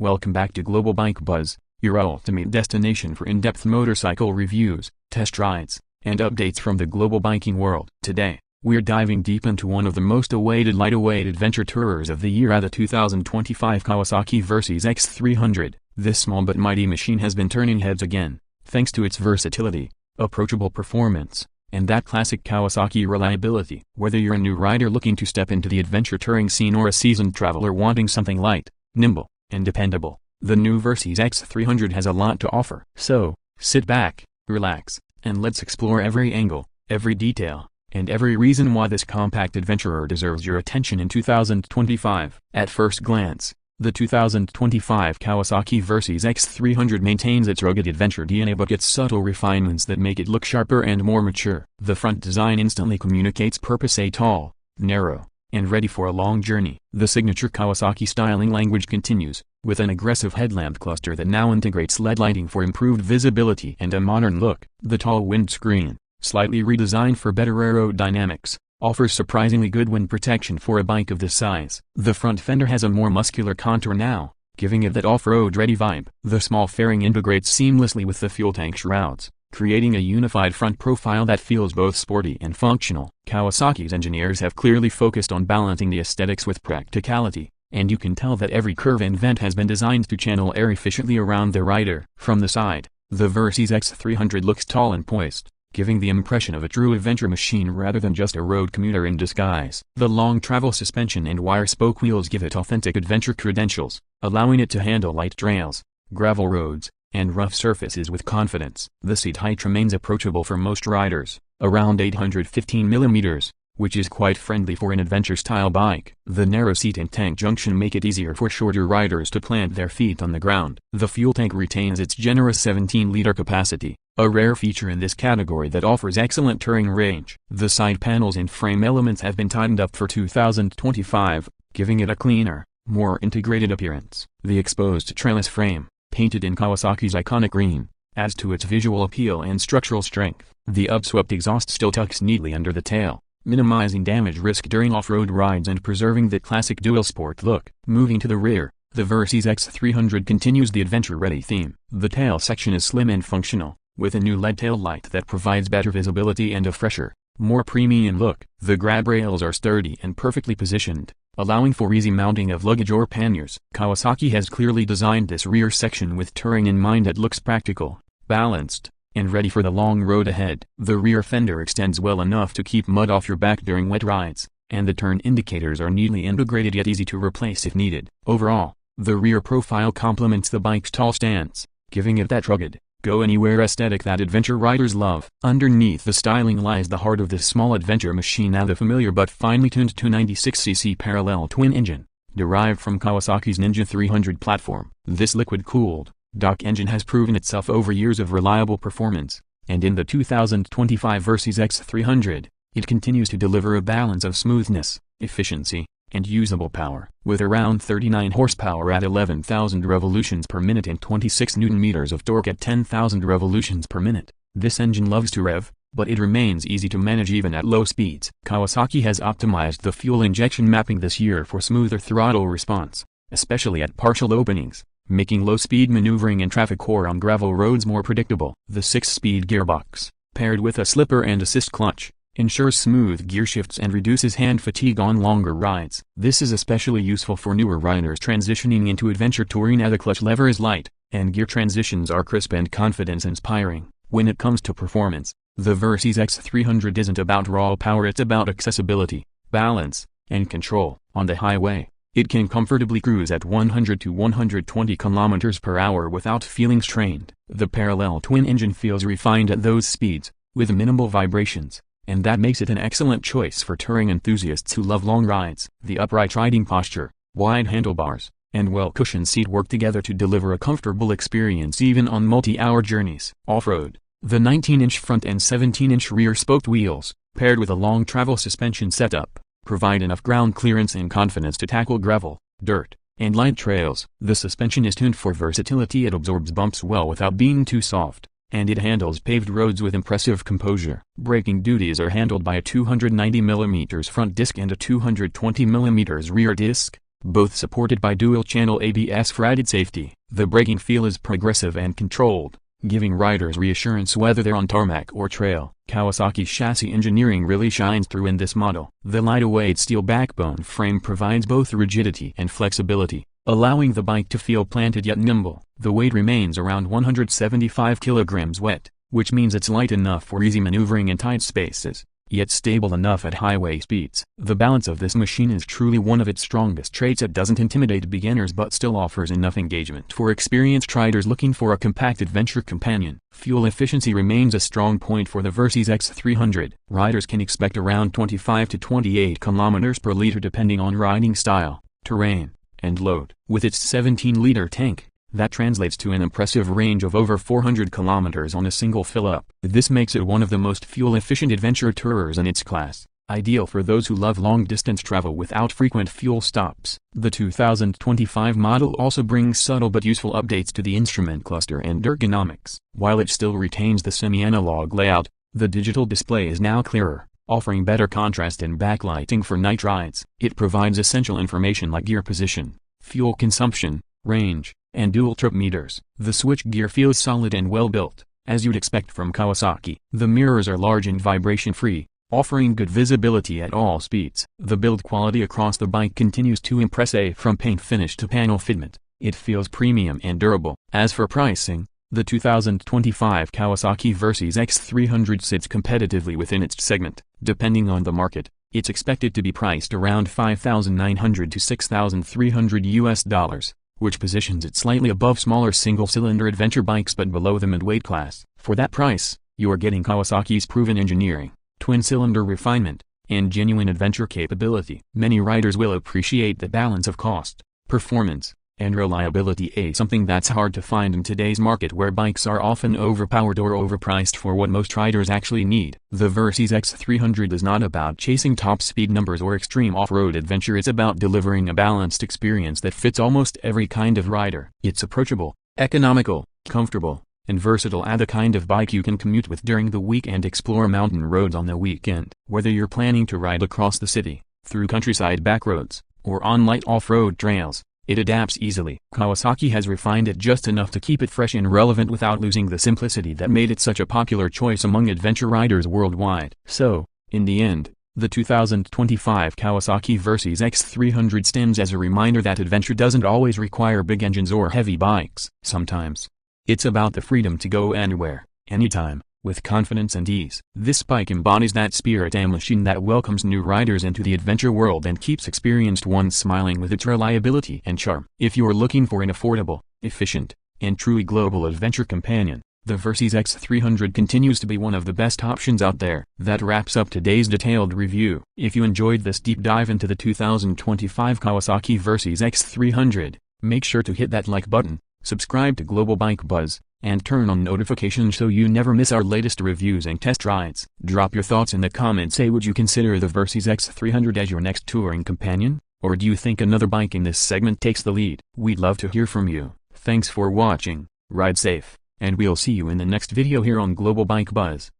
Welcome back to Global Bike Buzz, your ultimate destination for in-depth motorcycle reviews, test rides, and updates from the global biking world. Today, we're diving deep into one of the most awaited lightweight adventure tourers of the year, the 2025 Kawasaki Versys-X 300. This small but mighty machine has been turning heads again, thanks to its versatility, approachable performance, and that classic Kawasaki reliability. Whether you're a new rider looking to step into the adventure touring scene or a seasoned traveler wanting something light, nimble, and dependable, the new Versys-X 300 has a lot to offer. So, sit back, relax, and let's explore every angle, every detail, and every reason why this compact adventurer deserves your attention in 2025. At first glance, the 2025 Kawasaki Versys-X 300 maintains its rugged adventure DNA but gets subtle refinements that make it look sharper and more mature. The front design instantly communicates purpose: a tall, narrow, and ready for a long journey. The signature Kawasaki styling language continues, with an aggressive headlamp cluster that now integrates LED lighting for improved visibility and a modern look. The tall windscreen, slightly redesigned for better aerodynamics, offers surprisingly good wind protection for a bike of this size. The front fender has a more muscular contour now, giving it that off-road ready vibe. The small fairing integrates seamlessly with the fuel tank shrouds, creating a unified front profile that feels both sporty and functional. Kawasaki's engineers have clearly focused on balancing the aesthetics with practicality, and you can tell that every curve and vent has been designed to channel air efficiently around the rider. From the side, the Versys-X 300 looks tall and poised, giving the impression of a true adventure machine rather than just a road commuter in disguise. The long travel suspension and wire-spoke wheels give it authentic adventure credentials, allowing it to handle light trails, gravel roads, and rough surfaces with confidence. The seat height remains approachable for most riders, around 815 mm, which is quite friendly for an adventure-style bike. The narrow seat and tank junction make it easier for shorter riders to plant their feet on the ground. The fuel tank retains its generous 17-liter capacity, a rare feature in this category that offers excellent touring range. The side panels and frame elements have been tightened up for 2025, giving it a cleaner, more integrated appearance. The exposed trellis frame, painted in Kawasaki's iconic green, adds to its visual appeal and structural strength. The upswept exhaust still tucks neatly under the tail, minimizing damage risk during off-road rides and preserving the classic dual sport look. Moving to the rear, the Versys-X 300 continues the adventure-ready theme. The tail section is slim and functional, with a new LED tail light that provides better visibility and a fresher, more premium look. The grab rails are sturdy and perfectly positioned, allowing for easy mounting of luggage or panniers. Kawasaki has clearly designed this rear section with touring in mind. That looks practical, balanced, and ready for the long road ahead. The rear fender extends well enough to keep mud off your back during wet rides, and the turn indicators are neatly integrated yet easy to replace if needed. Overall, the rear profile complements the bike's tall stance, giving it that rugged, go-anywhere aesthetic that adventure riders love. Underneath the styling lies the heart of this small adventure machine, now the familiar but finely tuned 296cc parallel twin engine, derived from Kawasaki's Ninja 300 platform. This liquid-cooled stock engine has proven itself over years of reliable performance, and in the 2025 Versys-X 300, it continues to deliver a balance of smoothness, efficiency, and usable power. With around 39 horsepower at 11,000 revolutions per minute and 26 Nm of torque at 10,000 revolutions per minute, this engine loves to rev, but it remains easy to manage even at low speeds. Kawasaki has optimized the fuel injection mapping this year for smoother throttle response, especially at partial openings, making low-speed maneuvering in traffic or on gravel roads more predictable. The 6-speed gearbox, paired with a slipper and assist clutch, ensures smooth gear shifts and reduces hand fatigue on longer rides. This is especially useful for newer riders transitioning into adventure touring, as the clutch lever is light, and gear transitions are crisp and confidence-inspiring. When it comes to performance, the Versys-X 300 isn't about raw power, it's about accessibility, balance, and control. On the highway, it can comfortably cruise at 100 to 120 km per hour without feeling strained. The parallel twin engine feels refined at those speeds, with minimal vibrations, and that makes it an excellent choice for touring enthusiasts who love long rides. The upright riding posture, wide handlebars, and well-cushioned seat work together to deliver a comfortable experience even on multi-hour journeys. Off-road, the 19-inch front and 17-inch rear spoked wheels, paired with a long travel suspension setup, provide enough ground clearance and confidence to tackle gravel, dirt, and light trails. The suspension is tuned for versatility. It absorbs bumps well without being too soft, and it handles paved roads with impressive composure. Braking duties are handled by a 290 mm front disc and a 220 mm rear disc, Both supported by dual-channel ABS for added safety, the braking feel is progressive and controlled, giving riders reassurance whether they're on tarmac or trail. Kawasaki's chassis engineering really shines through in this model. The lightweight steel backbone frame provides both rigidity and flexibility, allowing the bike to feel planted yet nimble. The weight remains around 175 kilograms wet, which means it's light enough for easy maneuvering in tight spaces, yet stable enough at highway speeds. The balance of this machine is truly one of its strongest traits. It doesn't intimidate beginners but still offers enough engagement for experienced riders looking for a compact adventure companion. Fuel efficiency remains a strong point for the Versys-X 300. Riders can expect around 25 to 28 kilometers per liter depending on riding style, terrain, and load. With its 17-liter tank, that translates to an impressive range of over 400 kilometers on a single fill-up. This makes it one of the most fuel-efficient adventure tourers in its class, ideal for those who love long-distance travel without frequent fuel stops. The 2025 model also brings subtle but useful updates to the instrument cluster and ergonomics. While it still retains the semi-analog layout, the digital display is now clearer, offering better contrast and backlighting for night rides. It provides essential information like gear position, fuel consumption, range, and dual trip meters. The switchgear feels solid and well built, as you'd expect from Kawasaki. The mirrors are large and vibration-free, offering good visibility at all speeds. The build quality across the bike continues to impress. From paint finish to panel fitment, it feels premium and durable. As for pricing, the 2025 Kawasaki Versys-X 300 sits competitively within its segment. Depending on the market, it's expected to be priced around $5,900 to $6,300, which positions it slightly above smaller single-cylinder adventure bikes but below the mid-weight class. For that price, you are getting Kawasaki's proven engineering, twin-cylinder refinement, and genuine adventure capability. Many riders will appreciate the balance of cost, performance, and reliability, something that's hard to find in today's market where bikes are often overpowered or overpriced for what most riders actually need. The Versys-X 300 is not about chasing top speed numbers or extreme off-road adventure. It's about delivering a balanced experience that fits almost every kind of rider. It's approachable, economical, comfortable, and versatile, the kind of bike you can commute with during the week and explore mountain roads on the weekend. Whether you're planning to ride across the city, through countryside backroads, or on light off-road trails, it adapts easily. Kawasaki has refined it just enough to keep it fresh and relevant without losing the simplicity that made it such a popular choice among adventure riders worldwide. So, in the end, the 2025 Kawasaki Versys-X 300 stands as a reminder that adventure doesn't always require big engines or heavy bikes. Sometimes, it's about the freedom to go anywhere, anytime, with confidence and ease. This bike embodies that spirit, a machine that welcomes new riders into the adventure world and keeps experienced ones smiling with its reliability and charm. If you're looking for an affordable, efficient, and truly global adventure companion, the Versys-X 300 continues to be one of the best options out there. That wraps up today's detailed review. If you enjoyed this deep dive into the 2025 Kawasaki Versys-X 300, make sure to hit that like button, subscribe to Global Bike Buzz, and turn on notifications so you never miss our latest reviews and test rides. Drop your thoughts in the comments. Would you consider the Versys-X 300 as your next touring companion? Or do you think another bike in this segment takes the lead? We'd love to hear from you. Thanks for watching, ride safe, and we'll see you in the next video here on Global Bike Buzz.